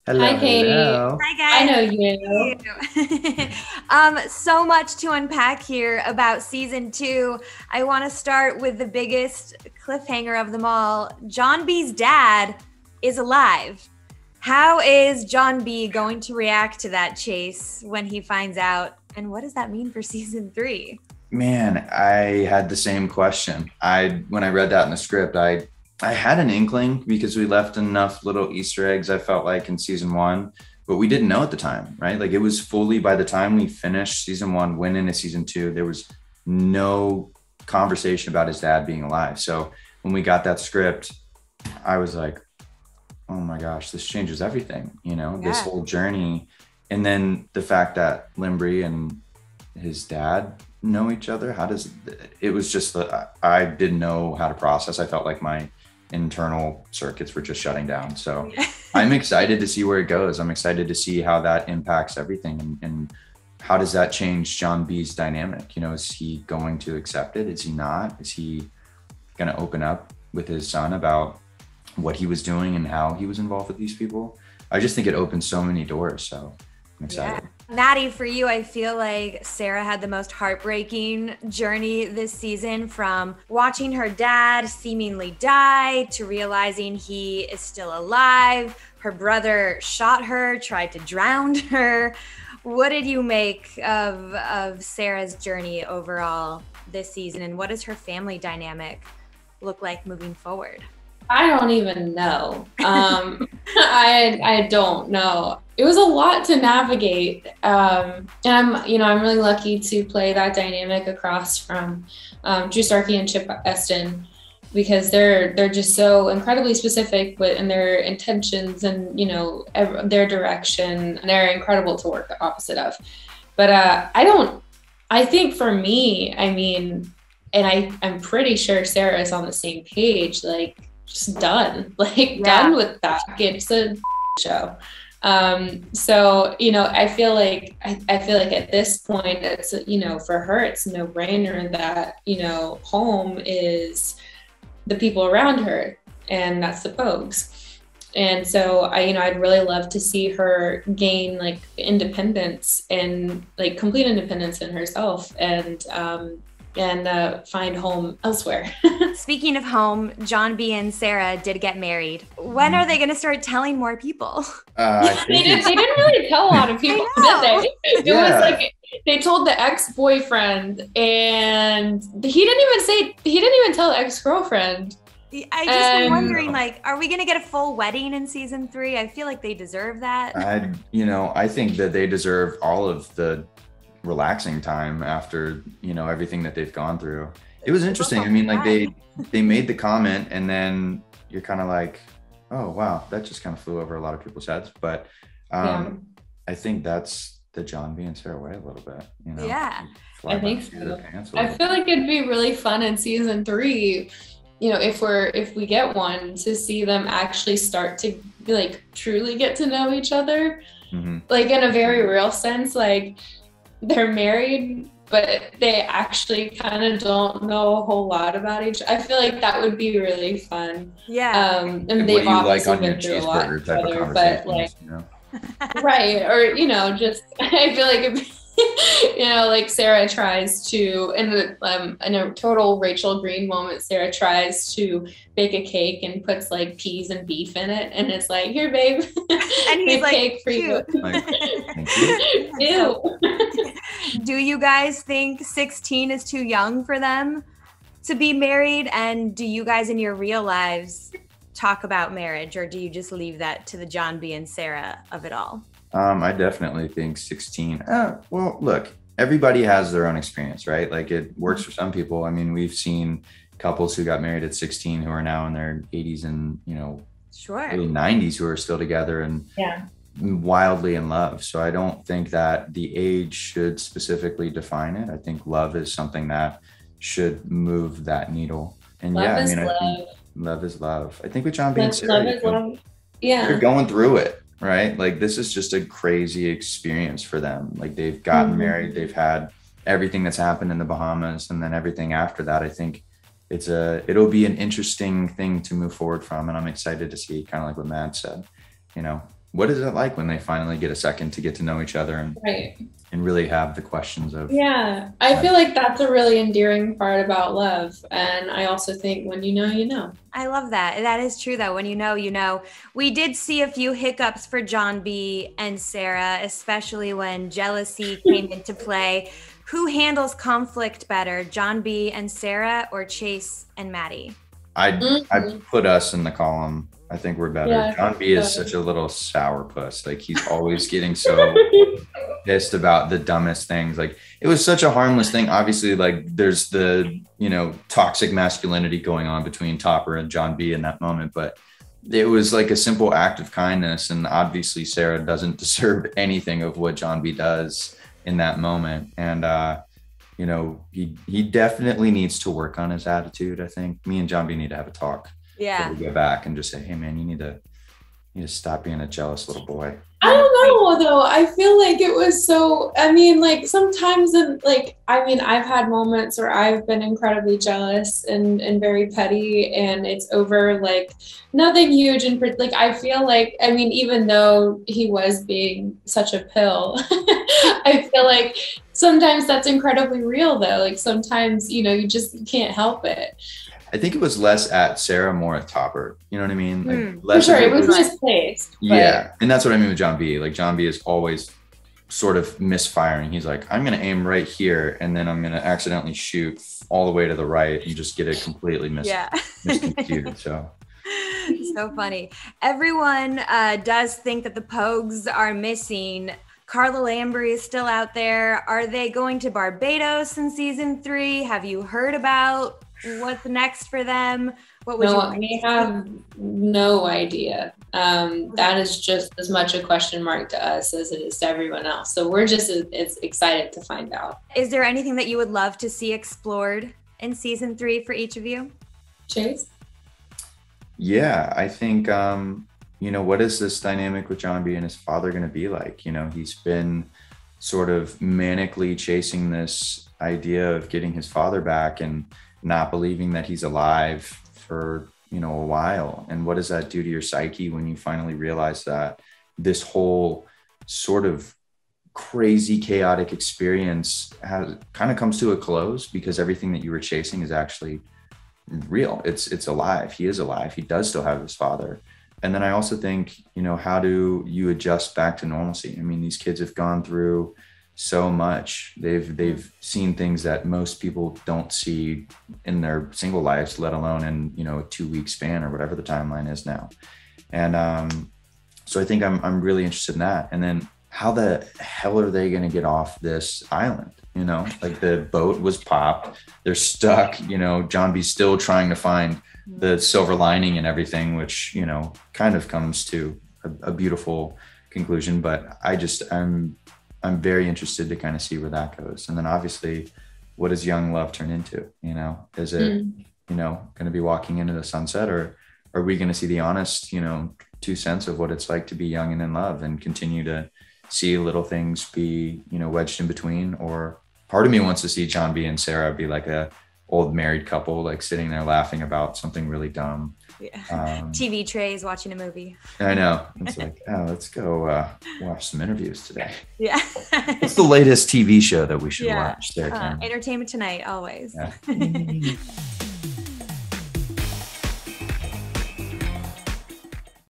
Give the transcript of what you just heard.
Hi, Hello, Katie. hello. Hi, guys. I know you. You. So much to unpack here about season two. I want to start with the biggest cliffhanger of them all. John B's dad is alive. How is John B going to react to that, Chase, when he finds out? And what does that mean for season three? Man, I had the same question. When I read that in the script, I had an inkling because we left enough little Easter eggs, I felt like in season one, but we didn't know at the time, right? Like it was fully by the time we finished season one, went into season two, there was no conversation about his dad being alive. So when we got that script, I was like, oh my gosh, this changes everything, this Yeah. whole journey. And then the fact that Limbri and his dad know each other, it was just that I didn't know how to process. I felt like my internal circuits were just shutting down. So I'm excited to see where it goes. I'm excited to see how that impacts everything, and how does that change John B's dynamic? Is he going to accept it? Is he not? Is he going to open up with his son about what he was doing and how he was involved with these people? I just think it opens so many doors. So I'm Yeah. excited. Maddie, for you, I feel like Sarah had the most heartbreaking journey this season, from watching her dad seemingly die to realizing he is still alive. Her brother shot her, tried to drown her. What did you make of Sarah's journey overall this season, and what does her family dynamic look like moving forward? I don't even know. I don't know. It was a lot to navigate, and I'm really lucky to play that dynamic across from Drew Starkey and Chip Eston, because they're just so incredibly specific in their intentions and their direction. They're incredible to work opposite of. But I think for me, I mean, and I'm pretty sure Sarah is on the same page. Like, just done, done with that. It's a show. So I feel like at this point, it's for her, it's no brainer that home is the people around her, and that's the Pogues. And so I'd really love to see her gain independence and complete independence in herself, and find home elsewhere. Speaking of home, John B and Sarah did get married. When are they going to start telling more people? I They think didn't really tell a lot of people, did they? It Yeah. was like they told the ex-boyfriend, and he didn't even tell the ex-girlfriend. I just am wondering, are we going to get a full wedding in season three? I feel like they deserve that. I think that they deserve all of the relaxing time after everything that they've gone through. It was interesting. I mean, they made the comment, and then you're kind of like, oh wow, that just kind of flew over a lot of people's heads. But I think that's the John B and Sarah way a little bit. Yeah, Fly I by think the seat of so. their pants a I little feel like it'd be really fun in season three, if we get one, to see them actually start to truly get to know each other, Mhm. in a very real sense. They're married, but they actually kind of don't know a whole lot about each. I feel like that would be really fun. yeah. And What they've do you like obviously on your been through a lot cheeseburger type of together, but conversations? right, or just I feel like if, Sarah tries to, in a total Rachel Green moment, Sarah tries to bake a cake and puts peas and beef in it, and it's like, here babe, And he's big like, cake for you. Like, thank you. Ew. do you guys think 16 is too young for them to be married? And do you guys in your real lives talk about marriage, or do you just leave that to the John B and Sarah of it all? I definitely think 16. Well, look, everybody has their own experience, right? Like it works for some people. I mean, we've seen couples who got married at 16 who are now in their 80s and, Sure. early 90s who are still together and Yeah. wildly in love. So I don't think that the age should specifically define it. I think love is something that should move that needle. And Love yeah, I is mean, I love. think love is love. I think with John B and Sarah, Love is love. Yeah. they're going through it, right? Like this is just a crazy experience for them. Like they've gotten married, they've had everything that's happened in the Bahamas, and then everything after that. I think it'll be an interesting thing to move forward from, and I'm excited to see, kind of like what Matt said, what is it like when they finally get a second to get to know each other and really have the questions of. Yeah, I feel like that's a really endearing part about love. And I also think when you know, you know. I love that. That is true, though. When you know, you know. We did see a few hiccups for John B. and Sarah, especially when jealousy came into play. Who handles conflict better, John B. and Sarah, or Chase and Maddie? I put us in the column. I think we're better. Yeah, John B is such a little sourpuss. Like, he's always getting so pissed about the dumbest things. Like, it was such a harmless thing. Obviously, like, there's the, you know, toxic masculinity going on between Topper and John B in that moment, but it was like a simple act of kindness. And obviously Sarah doesn't deserve anything of what John B does in that moment. And, you know, he definitely needs to work on his attitude. I think me and John B need to have a talk. Yeah. We go back and just say, hey man, you need to stop being a jealous little boy. I don't know though. I feel like it was so, I mean, like sometimes I've had moments where I've been incredibly jealous and very petty, and it's over like nothing huge. And like, I feel like, I mean, even though he was being such a pill, I feel like sometimes that's incredibly real though. Like sometimes, you know, you just can't help it. I think it was less at Sarah, more at Topper. You know what I mean? Like, for sure, it was misplaced. Yeah, and that's what I mean with John B. Like, John B is always sort of misfiring. He's like, I'm going to aim right here, and then I'm going to accidentally shoot all the way to the right and just get it completely miscomputed. So funny. Everyone does think that the Pogues are missing. Carla Lambrey is still out there. Are they going to Barbados in season 3? Have you heard about what's next for them? What would we have no idea. That is just as much a question mark to us as it is to everyone else. So we're just as excited to find out. Is there anything that you would love to see explored in season 3 for each of you? Chase? Yeah, I think, you know, what is this dynamic with John B and his father going to be like? You know, he's been sort of manically chasing this idea of getting his father back and not believing that he's alive for, you know, a while. And what does that do to your psyche when you finally realize that this whole sort of crazy, chaotic experience kind of comes to a close because everything that you were chasing is actually real. It's alive. He is alive. He does still have his father. And then I also think, you know, how do you adjust back to normalcy? I mean, these kids have gone through so much. They've seen things that most people don't see in their single lives, let alone in, you know, a 2-week span or whatever the timeline is now. And so I think I'm really interested in that. And then how the hell are they going to get off this island? You know, like, the boat was popped. They're stuck. You know, John B's still trying to find the silver lining and everything, which, you know, kind of comes to a beautiful conclusion. But I'm very interested to kind of see where that goes. And then obviously, what does young love turn into? You know, is it, you know, going to be walking into the sunset, or are we going to see the honest, you know, 2 cents of what it's like to be young and in love and continue to see little things be, you know, wedged in between? Or part of me wants to see John B and Sarah be like a old married couple, like sitting there laughing about something really dumb. Yeah. TV trays, watching a movie. I know. It's like, oh, let's go watch some interviews today. Yeah. What's the latest TV show that we should watch there, Kim? Entertainment Tonight, always. Yeah.